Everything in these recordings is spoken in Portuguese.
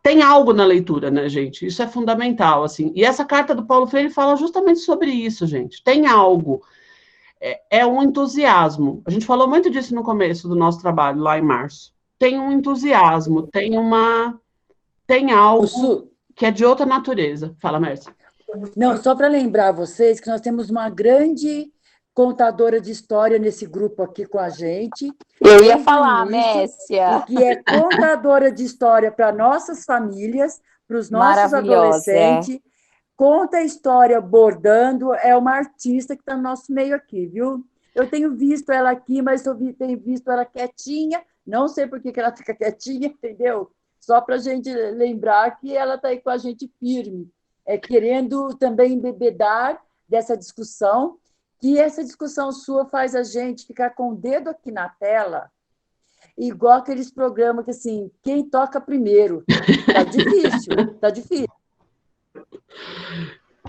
tem algo na leitura, né, gente? Isso é fundamental, assim. E essa carta do Paulo Freire fala justamente sobre isso, gente. Tem algo. É um entusiasmo. A gente falou muito disso no começo do nosso trabalho, lá em março. Tem um entusiasmo, tem algo que é de outra natureza. Fala, Mércia. Não, só para lembrar vocês que nós temos uma grande contadora de história nesse grupo aqui com a gente. Eu ia falar, Mércia. E que é contadora de história para nossas famílias, para os nossos adolescentes. Conta a história bordando, é uma artista que está no nosso meio aqui, viu? Eu tenho visto ela aqui, mas tenho visto ela quietinha, não sei por que ela fica quietinha, entendeu? Só para a gente lembrar que ela está aí com a gente firme, querendo também embebedar dessa discussão, que essa discussão sua faz a gente ficar com o dedo aqui na tela, igual aqueles programas que, assim, quem toca primeiro. Tá difícil, tá difícil.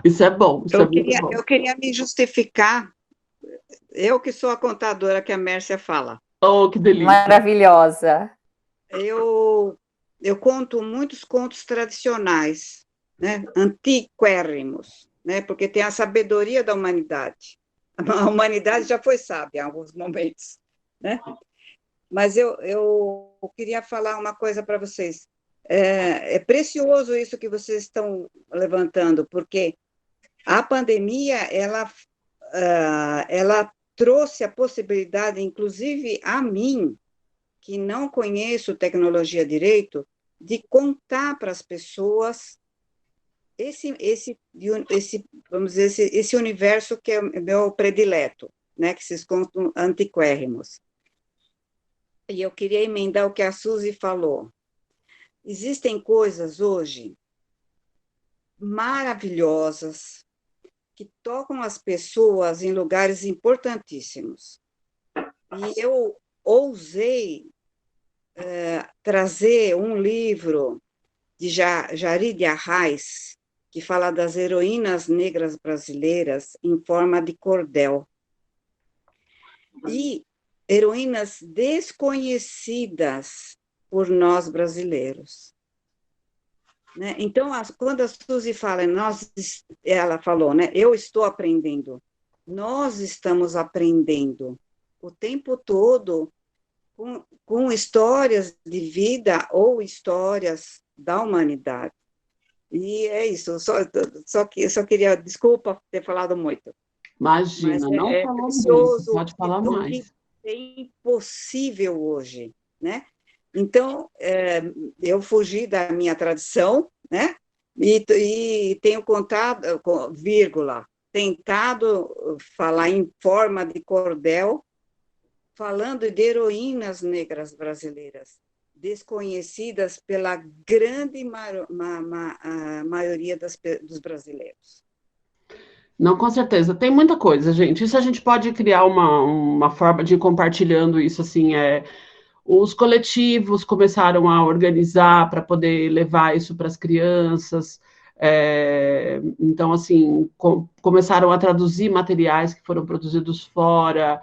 Isso é bom, isso bom. Eu queria me justificar, eu que sou a contadora que a Mércia fala. Oh, que delícia. Maravilhosa. Eu conto muitos contos tradicionais, né, antiquérrimos, né, porque tem a sabedoria da humanidade. A humanidade já foi sábia em alguns momentos, né? Mas eu queria falar uma coisa para vocês. É precioso isso que vocês estão levantando, porque a pandemia, ela trouxe a possibilidade, inclusive a mim, que não conheço tecnologia direito, de contar para as pessoas vamos dizer, esse universo que é meu predileto, né, que esses contos antiquérrimos. E eu queria emendar o que a Suzy falou. Existem coisas hoje maravilhosas que tocam as pessoas em lugares importantíssimos. E eu ousei trazer um livro de Jarid Arraes, que fala das heroínas negras brasileiras em forma de cordel. E heroínas desconhecidas por nós brasileiros. Né? Então, quando a Suzy fala, ela falou, né, eu estou aprendendo, nós estamos aprendendo o tempo todo com histórias de vida ou histórias da humanidade. E é isso, só queria, desculpa ter falado muito. Imagina, não falou muito, pode falar mais. É impossível hoje, né? Então, eu fugi da minha tradição, né? E tenho tentado falar em forma de cordel, falando de heroínas negras brasileiras, desconhecidas pela grande maioria dos brasileiros. Não, com certeza. Tem muita coisa, gente. Isso a gente pode criar uma forma de ir compartilhando isso, assim, os coletivos começaram a organizar para poder levar isso para as crianças. Então, assim, começaram a traduzir materiais que foram produzidos fora.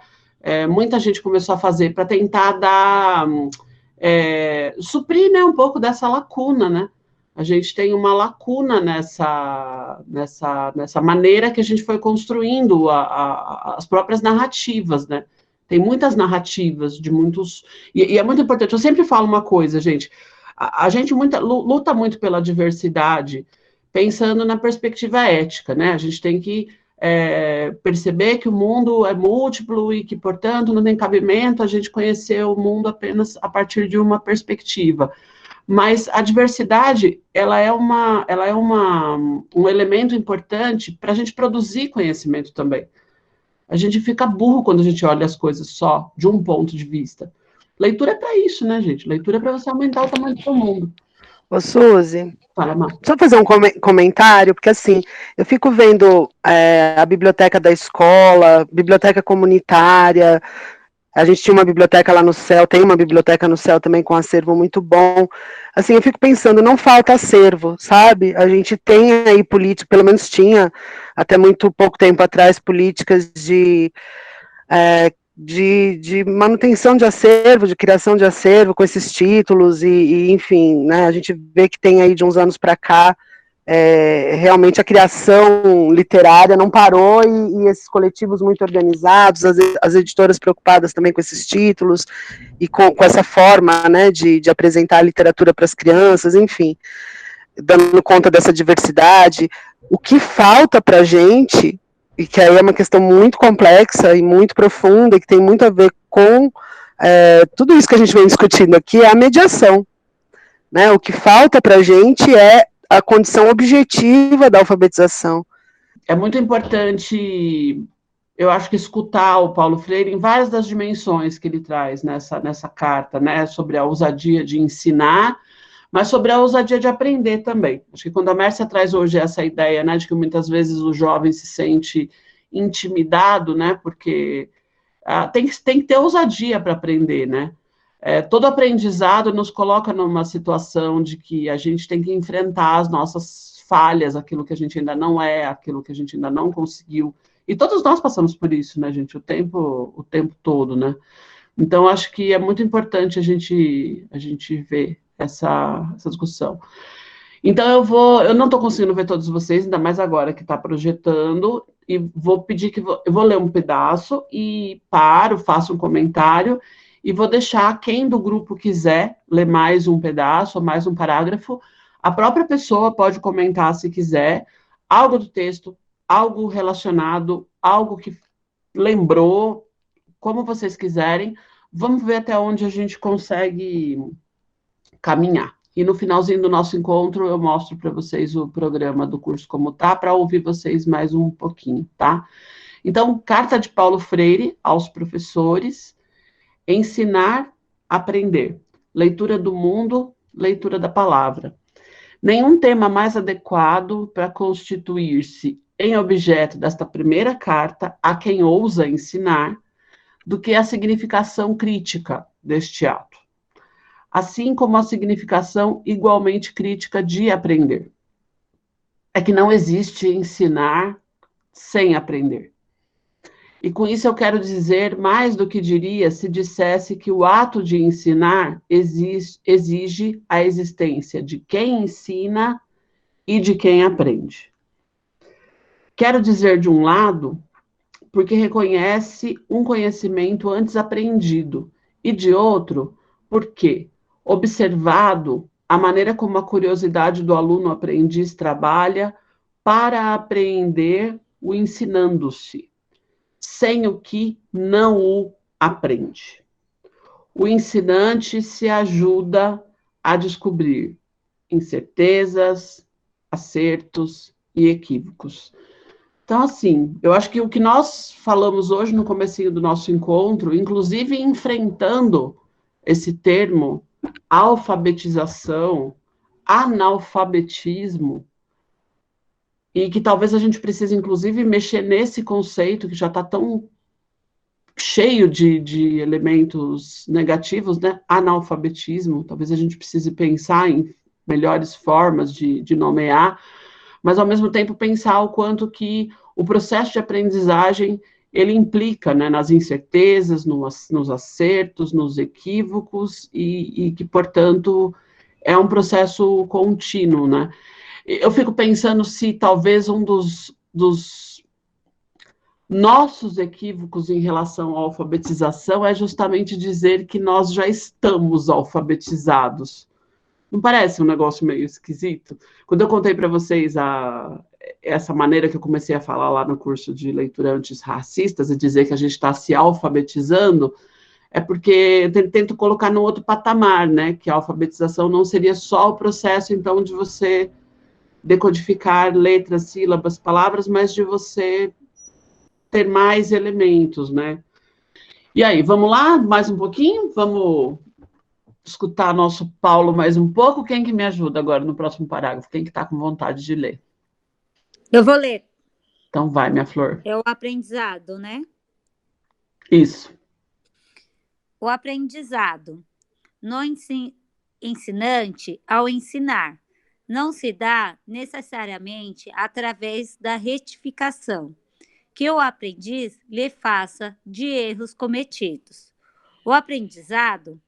Muita gente começou a fazer para tentar suprir, né, um pouco dessa lacuna, né? A gente tem uma lacuna nessa maneira que a gente foi construindo as próprias narrativas, né? Tem muitas narrativas de muitos... E é muito importante, eu sempre falo uma coisa, gente, a gente luta muito pela diversidade, pensando na perspectiva ética, né? A gente tem que perceber que o mundo é múltiplo e que, portanto, não tem cabimento a gente conhecer o mundo apenas a partir de uma perspectiva. Mas a diversidade, ela é um elemento importante para a gente produzir conhecimento também. A gente fica burro quando a gente olha as coisas só de um ponto de vista. Leitura é para isso, né, gente? Leitura é para você aumentar o tamanho do seu mundo. Ô, Suzy, fala, só fazer um comentário, porque assim, eu fico vendo a biblioteca da escola, biblioteca comunitária. A gente tinha uma biblioteca lá no céu, tem uma biblioteca no céu também com um acervo muito bom. Assim, eu fico pensando, não falta acervo, sabe? A gente tem aí política, pelo menos tinha, até muito pouco tempo atrás, políticas de de manutenção de acervo, de criação de acervo com esses títulos, enfim, né, a gente vê que tem aí de uns anos para cá, realmente a criação literária não parou, e esses coletivos muito organizados, as editoras preocupadas também com esses títulos, e com essa forma, né, de apresentar a literatura para as crianças, enfim, dando conta dessa diversidade. O que falta para a gente, e que aí é uma questão muito complexa e muito profunda, e que tem muito a ver com tudo isso que a gente vem discutindo aqui, é a mediação. Né? O que falta para a gente é a condição objetiva da alfabetização. É muito importante, eu acho que escutar o Paulo Freire em várias das dimensões que ele traz nessa carta, né? Sobre a ousadia de ensinar, mas sobre a ousadia de aprender também. Acho que quando a Mércia traz hoje essa ideia, né, de que muitas vezes o jovem se sente intimidado, né, porque tem que ter ousadia para aprender, né? Todo aprendizado nos coloca numa situação de que a gente tem que enfrentar as nossas falhas, aquilo que a gente ainda não é, aquilo que a gente ainda não conseguiu. E todos nós passamos por isso, né, gente, o tempo todo, né? Então, acho que é muito importante a gente ver essa discussão. Então, eu não estou conseguindo ver todos vocês, ainda mais agora que está projetando, e vou pedir eu vou ler um pedaço e faço um comentário, e vou deixar quem do grupo quiser ler mais um pedaço ou mais um parágrafo, a própria pessoa pode comentar se quiser, algo do texto, algo relacionado, algo que lembrou, como vocês quiserem. Vamos ver até onde a gente consegue caminhar. E no finalzinho do nosso encontro, eu mostro para vocês o programa do curso como tá, para ouvir vocês mais um pouquinho, tá? Então, carta de Paulo Freire aos professores: ensinar, aprender. Leitura do mundo, leitura da palavra. Nenhum tema mais adequado para constituir-se em objeto desta primeira carta a quem ousa ensinar do que a significação crítica deste ato, assim como a significação igualmente crítica de aprender. É que não existe ensinar sem aprender. E com isso eu quero dizer mais do que diria se dissesse que o ato de ensinar exige a existência de quem ensina e de quem aprende. Quero dizer, de um lado, porque reconhece um conhecimento antes aprendido, e de outro, porque, observado a maneira como a curiosidade do aluno aprendiz trabalha para apreender o ensinando-se, sem o que não o aprende. O ensinante se ajuda a descobrir incertezas, acertos e equívocos. Então, assim, eu acho que o que nós falamos hoje no comecinho do nosso encontro, inclusive enfrentando esse termo, alfabetização, analfabetismo, e que talvez a gente precise, inclusive, mexer nesse conceito que já está tão cheio de elementos negativos, né? Analfabetismo, talvez a gente precise pensar em melhores formas de nomear, mas, ao mesmo tempo, pensar o quanto que o processo de aprendizagem, ele implica, né, nas incertezas, nos acertos, nos equívocos, e que, portanto, é um processo contínuo, né? Eu fico pensando se talvez um dos nossos equívocos em relação à alfabetização é justamente dizer que nós já estamos alfabetizados. Não parece um negócio meio esquisito? Quando eu contei para vocês essa maneira que eu comecei a falar lá no curso de leitura antirracistas e dizer que a gente está se alfabetizando, é porque eu tento colocar no outro patamar, né? Que a alfabetização não seria só o processo, então, de você decodificar letras, sílabas, palavras, mas de você ter mais elementos, né? E aí, vamos lá? Mais um pouquinho? Vamos escutar nosso Paulo mais um pouco? Quem que me ajuda agora no próximo parágrafo? Quem que está com vontade de ler? Eu vou ler. Então vai, minha flor. É o aprendizado, né? Isso. O aprendizado no ensinante ao ensinar não se dá necessariamente através da retificação, que o aprendiz lhe faça de erros cometidos. O aprendizado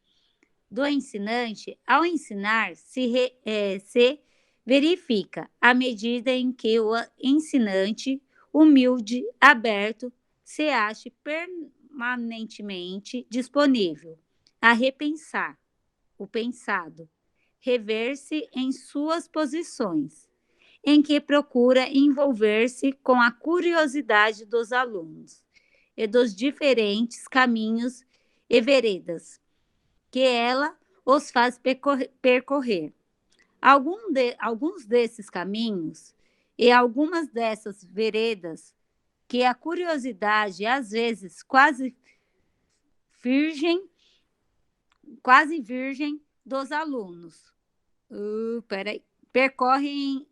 do ensinante, ao ensinar, se verifica à medida em que o ensinante, humilde, aberto, se ache permanentemente disponível a repensar o pensado, rever-se em suas posições, em que procura envolver-se com a curiosidade dos alunos e dos diferentes caminhos e veredas que ela os faz percorrer. Alguns desses caminhos e algumas dessas veredas que a curiosidade, às vezes quase virgem dos alunos, percorre,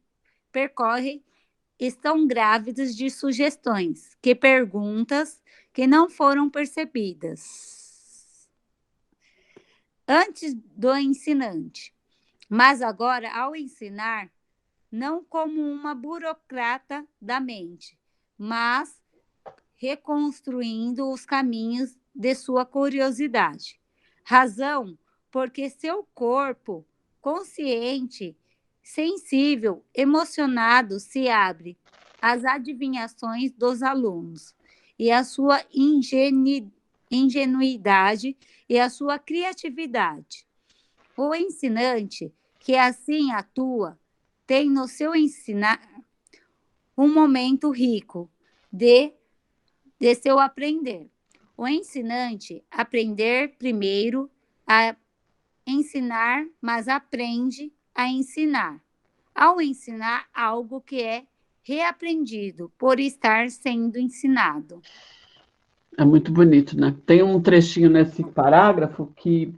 estão grávidas de sugestões, que perguntas que não foram percebidas antes do ensinante, mas agora, ao ensinar, não como uma burocrata da mente, mas reconstruindo os caminhos de sua curiosidade. Razão porque seu corpo consciente, sensível, emocionado se abre às adivinhações dos alunos e à sua ingenuidade e à sua criatividade. O ensinante que assim atua tem no seu ensinar um momento rico de seu aprender. O ensinante aprender primeiro a ensinar, mas aprende a ensinar. Ao ensinar algo que é reaprendido por estar sendo ensinado. É muito bonito, né? Tem um trechinho nesse parágrafo que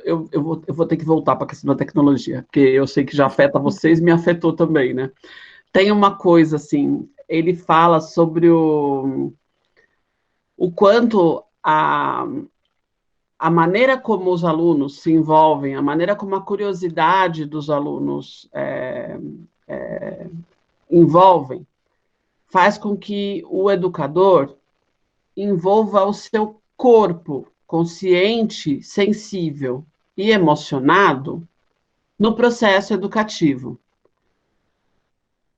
eu vou ter que voltar para a questão da tecnologia, porque eu sei que já afeta vocês, me afetou também, né? Tem uma coisa, assim, ele fala sobre o quanto a maneira como os alunos se envolvem, a maneira como a curiosidade dos alunos envolvem, faz com que o educador envolva o seu corpo consciente, sensível e emocionado no processo educativo.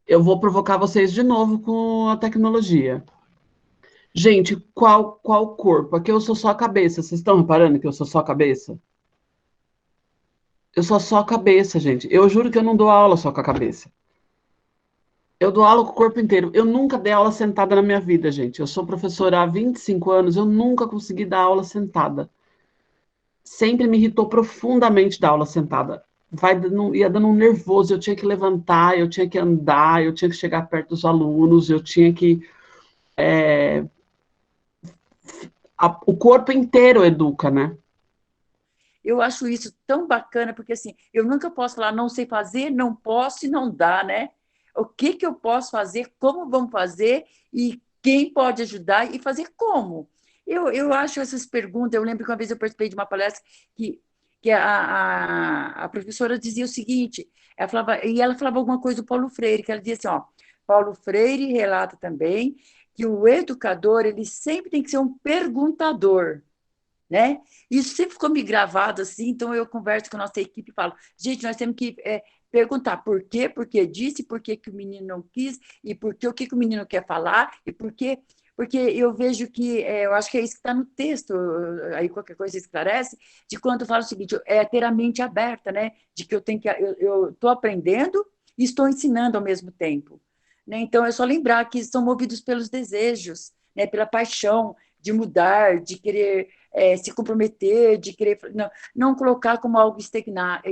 Eu vou provocar vocês de novo com a tecnologia. Gente, qual corpo? Aqui eu sou só a cabeça. Vocês estão reparando que eu sou só a cabeça? Eu sou só a cabeça, gente. Eu juro que eu não dou aula só com a cabeça. Eu dou aula com o corpo inteiro. Eu nunca dei aula sentada na minha vida, gente. Eu sou professora há 25 anos, eu nunca consegui dar aula sentada. Sempre me irritou profundamente dar aula sentada. Ia dando um nervoso, eu tinha que levantar, eu tinha que andar, eu tinha que chegar perto dos alunos, eu tinha que... o corpo inteiro educa, né? Eu acho isso tão bacana, porque assim, eu nunca posso falar, não sei fazer, não posso e não dá, né? O que eu posso fazer, como vamos fazer, e quem pode ajudar, e fazer como? Eu acho essas perguntas, eu lembro que uma vez eu participei de uma palestra que a professora dizia o seguinte, ela falava alguma coisa do Paulo Freire, que ela dizia assim, ó, Paulo Freire relata também que o educador, ele sempre tem que ser um perguntador, né? Isso sempre ficou me gravado assim, então eu converso com a nossa equipe e falo, gente, nós temos que perguntar por quê disse, por que o menino não quis, e por quê, o que o menino quer falar, e por quê, porque eu vejo que, eu acho que é isso que está no texto, aí qualquer coisa esclarece, de quando fala o seguinte, é ter a mente aberta, né? De que eu estou aprendendo e estou ensinando ao mesmo tempo. Né? Então, é só lembrar que são movidos pelos desejos, né? Pela paixão de mudar, de querer se comprometer, de querer não colocar como algo estagnado.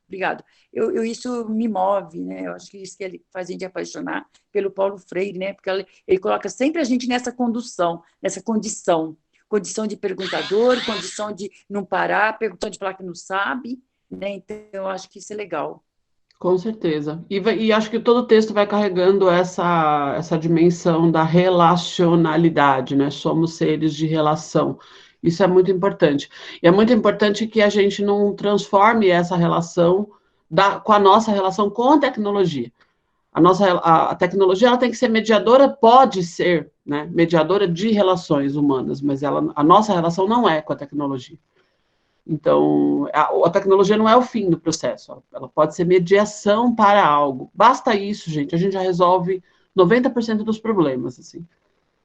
Obrigado. Isso me move, né? Eu acho que isso que ele faz a gente apaixonar pelo Paulo Freire, né? Porque ele coloca sempre a gente nessa condição de perguntador, condição de não parar, condição de falar que não sabe, né? Então, eu acho que isso é legal. Com certeza. E acho que todo o texto vai carregando essa dimensão da relacionalidade, né? Somos seres de relação. Isso é muito importante. E é muito importante que a gente não transforme essa relação com a nossa relação com a tecnologia. A tecnologia ela tem que ser mediadora, pode ser, né, mediadora de relações humanas, mas a nossa relação não é com a tecnologia. Então, a tecnologia não é o fim do processo, ela pode ser mediação para algo. Basta isso, gente, a gente já resolve 90% dos problemas, assim.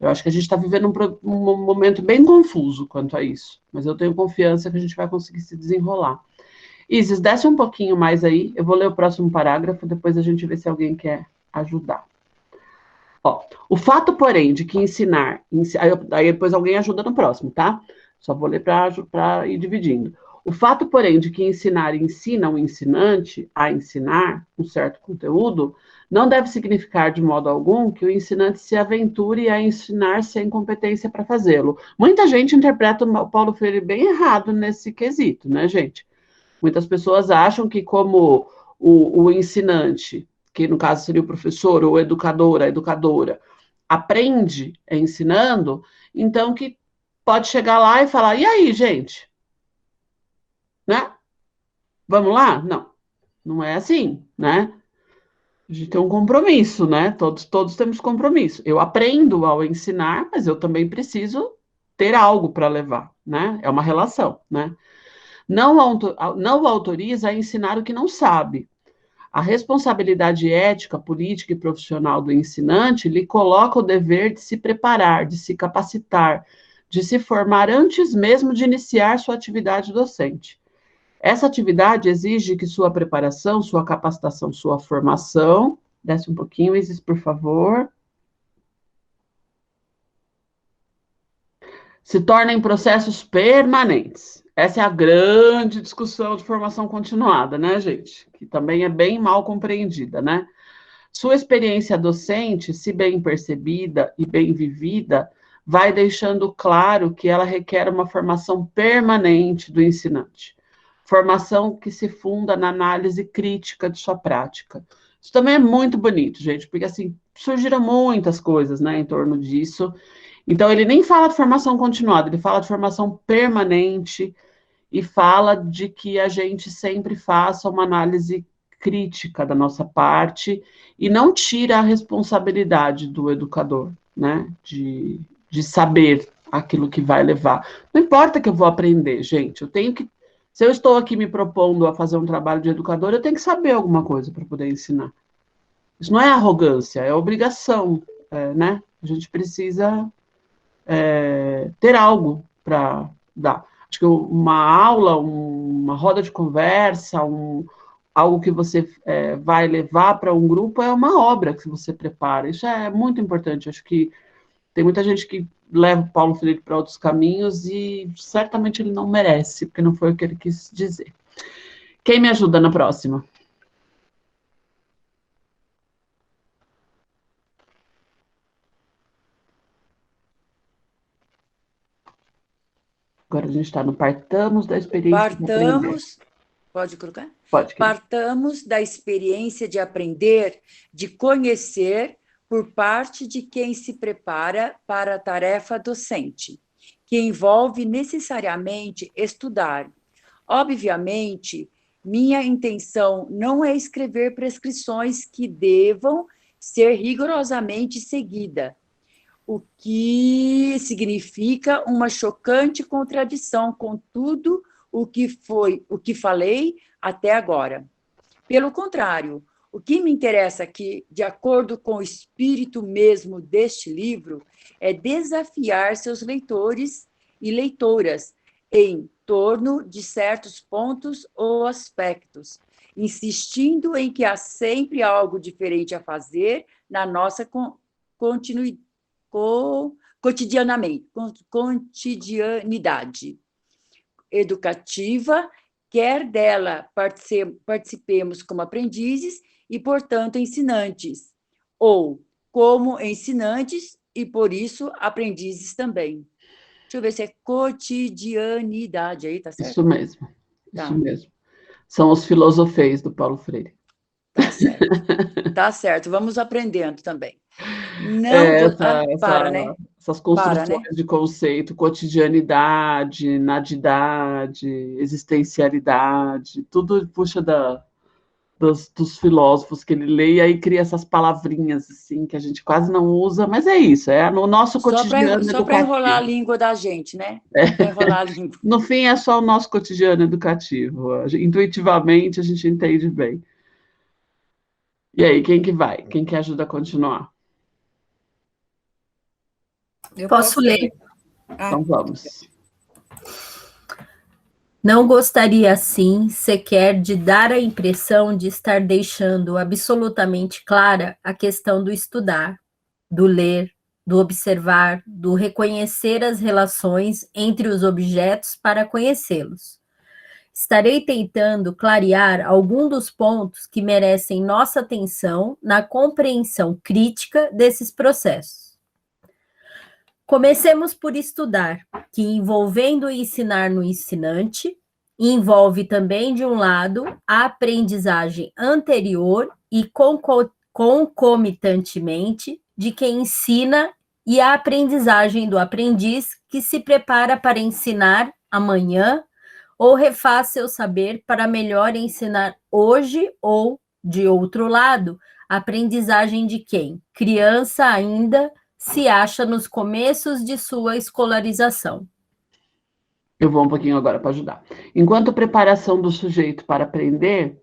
Eu acho que a gente está vivendo um momento bem confuso quanto a isso, mas eu tenho confiança que a gente vai conseguir se desenrolar. Isis, desce um pouquinho mais aí, eu vou ler o próximo parágrafo, depois a gente vê se alguém quer ajudar. Ó, o fato, porém, de que ensinar... Aí depois alguém ajuda no próximo, tá? Só vou ler para ir dividindo. O fato, porém, de que ensinar ensina o ensinante a ensinar um certo conteúdo, não deve significar de modo algum que o ensinante se aventure a ensinar sem competência para fazê-lo. Muita gente interpreta o Paulo Freire bem errado nesse quesito, né, gente? Muitas pessoas acham que como o ensinante, que no caso seria o professor, ou o educador, a educadora, aprende ensinando, então que pode chegar lá e falar, e aí, gente? Né? Vamos lá? Não, não é assim, né? A gente tem um compromisso, né? Todos temos compromisso. Eu aprendo ao ensinar, mas eu também preciso ter algo para levar, né? É uma relação, né? Não o autoriza a ensinar o que não sabe. A responsabilidade ética, política e profissional do ensinante lhe coloca o dever de se preparar, de se capacitar, de se formar antes mesmo de iniciar sua atividade docente. Essa atividade exige que sua preparação, sua capacitação, sua formação... Desce um pouquinho, Isis, por favor. Se tornem processos permanentes. Essa é a grande discussão de formação continuada, né, gente? Que também é bem mal compreendida, né? Sua experiência docente, se bem percebida e bem vivida, vai deixando claro que ela requer uma formação permanente do ensinante. Formação que se funda na análise crítica de sua prática. Isso também é muito bonito, gente, porque, assim, surgiram muitas coisas, né, em torno disso. Então, ele nem fala de formação continuada, ele fala de formação permanente e fala de que a gente sempre faça uma análise crítica da nossa parte e não tira a responsabilidade do educador, né, de saber aquilo que vai levar. Não importa que eu vou aprender, gente, eu tenho que... Se eu estou aqui me propondo a fazer um trabalho de educador, eu tenho que saber alguma coisa para poder ensinar. Isso não é arrogância, é obrigação, né? A gente precisa ter algo para dar. Acho que uma aula, uma roda de conversa, algo que você vai levar para um grupo é uma obra que você prepara. Isso é muito importante. Acho que tem muita gente que leva o Paulo Freire para outros caminhos e certamente ele não merece, porque não foi o que ele quis dizer. Quem me ajuda na próxima? Agora a gente está no partamos da experiência de aprender. Pode colocar? Pode. Partamos da experiência de aprender, de conhecer, por parte de quem se prepara para a tarefa docente, que envolve necessariamente estudar. Obviamente, minha intenção não é escrever prescrições que devam ser rigorosamente seguidas, o que significa uma chocante contradição com tudo o que falei até agora. Pelo contrário, o que me interessa aqui, de acordo com o espírito mesmo deste livro, é desafiar seus leitores e leitoras em torno de certos pontos ou aspectos, insistindo em que há sempre algo diferente a fazer na nossa cotidianidade educativa, quer dela participemos como aprendizes e, portanto, ensinantes, ou como ensinantes e, por isso, aprendizes também. Deixa eu ver se é cotidianidade aí, tá certo? Isso mesmo, Tá. Isso mesmo. São os filosofeis do Paulo Freire. Tá certo. Tá certo, vamos aprendendo também. Não, né? Essas construções de conceito, cotidianidade, nadidade, existencialidade, tudo puxa dos filósofos que ele lê, e aí cria essas palavrinhas, assim, que a gente quase não usa, mas é isso, é no nosso cotidiano Só para enrolar a educativo. língua da gente, né? Para enrolar a língua. No fim, é só o nosso cotidiano educativo. Intuitivamente, a gente entende bem. E aí, quem que vai? Quem que ajuda a continuar? Eu Posso ler? Então vamos. Não gostaria, assim, sequer de dar a impressão de estar deixando absolutamente clara a questão do estudar, do ler, do observar, do reconhecer as relações entre os objetos para conhecê-los. Estarei tentando clarear algum dos pontos que merecem nossa atenção na compreensão crítica desses processos. Comecemos por estudar, que envolvendo ensinar no ensinante, envolve também, de um lado, a aprendizagem anterior e concomitantemente de quem ensina e a aprendizagem do aprendiz que se prepara para ensinar amanhã ou refaz seu saber para melhor ensinar hoje, ou, de outro lado, a aprendizagem de quem, criança ainda, se acha nos começos de sua escolarização. Eu vou um pouquinho agora para ajudar. Enquanto preparação do sujeito para aprender,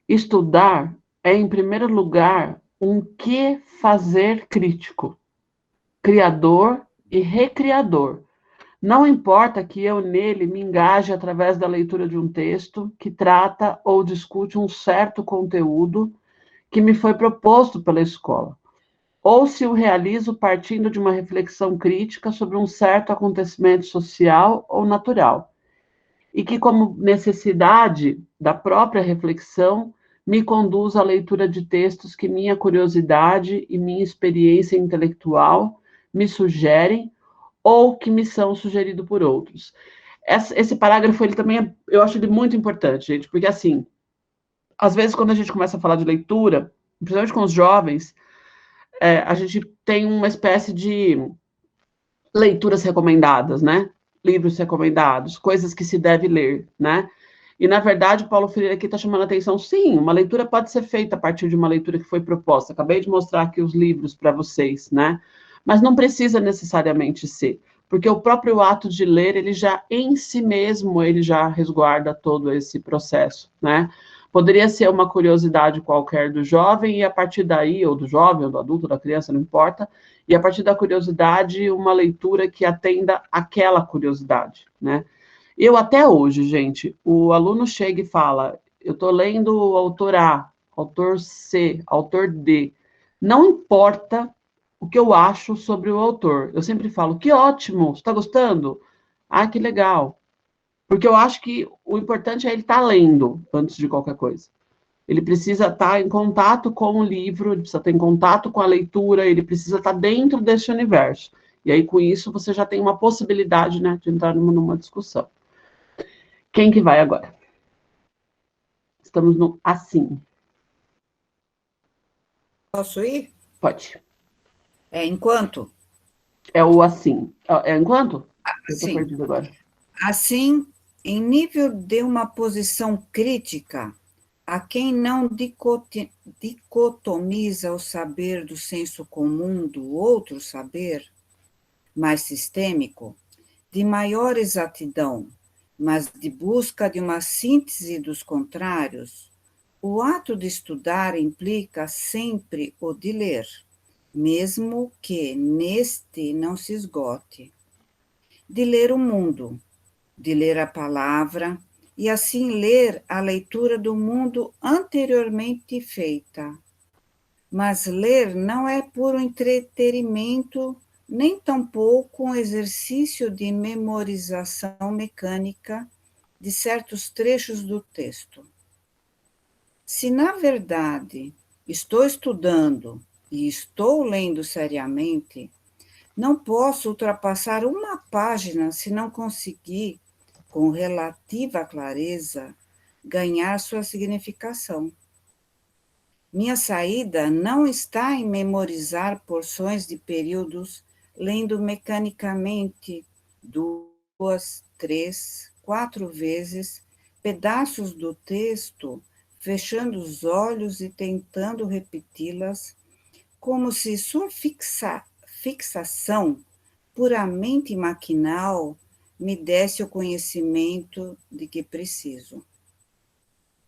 estudar é, em primeiro lugar, um que fazer crítico, criador e recriador. Não importa que eu nele me engaje através da leitura de um texto que trata ou discute um certo conteúdo que me foi proposto pela escola, ou se o realizo partindo de uma reflexão crítica sobre um certo acontecimento social ou natural, e que, como necessidade da própria reflexão, me conduz à leitura de textos que minha curiosidade e minha experiência intelectual me sugerem ou que me são sugeridos por outros. Esse parágrafo, ele também, eu acho ele muito importante, gente, porque, assim, às vezes, quando a gente começa a falar de leitura, principalmente com os jovens, a gente tem uma espécie de leituras recomendadas, né? Livros recomendados, coisas que se deve ler, né? E, na verdade, o Paulo Freire aqui está chamando a atenção, sim, uma leitura pode ser feita a partir de uma leitura que foi proposta. Acabei de mostrar aqui os livros para vocês, né? Mas não precisa necessariamente ser, porque o próprio ato de ler, ele já, em si mesmo, ele já resguarda todo esse processo, né? Poderia ser uma curiosidade qualquer do jovem, e a partir daí, ou do jovem, ou do adulto, ou da criança, não importa, e a partir da curiosidade, uma leitura que atenda aquela curiosidade, né? Eu até hoje, gente, o aluno chega e fala, eu estou lendo o autor A, autor C, autor D, não importa o que eu acho sobre o autor, eu sempre falo, que ótimo, você está gostando? Ah, que legal. Porque eu acho que o importante é ele estar lendo, antes de qualquer coisa. Ele precisa estar em contato com o livro, ele precisa estar em contato com a leitura, ele precisa estar dentro desse universo. E aí, com isso, você já tem uma possibilidade, né, de entrar numa discussão. Quem que vai agora? Estamos no assim. Posso ir? Pode. Enquanto? É o assim. É enquanto? Eu estou Sim. perdido agora. Assim, em nível de uma posição crítica, a quem não dicotomiza o saber do senso comum do outro saber, mais sistêmico, de maior exatidão, mas de busca de uma síntese dos contrários, o ato de estudar implica sempre o de ler, mesmo que neste não se esgote. De ler o mundo, de ler a palavra, e assim ler a leitura do mundo anteriormente feita. Mas ler não é puro entretenimento, nem tampouco um exercício de memorização mecânica de certos trechos do texto. Se, na verdade, estou estudando e estou lendo seriamente, não posso ultrapassar uma página se não conseguir, com relativa clareza, ganhar sua significação. Minha saída não está em memorizar porções de períodos, lendo mecanicamente 2, 3, 4 vezes pedaços do texto fechando os olhos e tentando repeti-las, como se sua fixação puramente maquinal me desse o conhecimento de que preciso.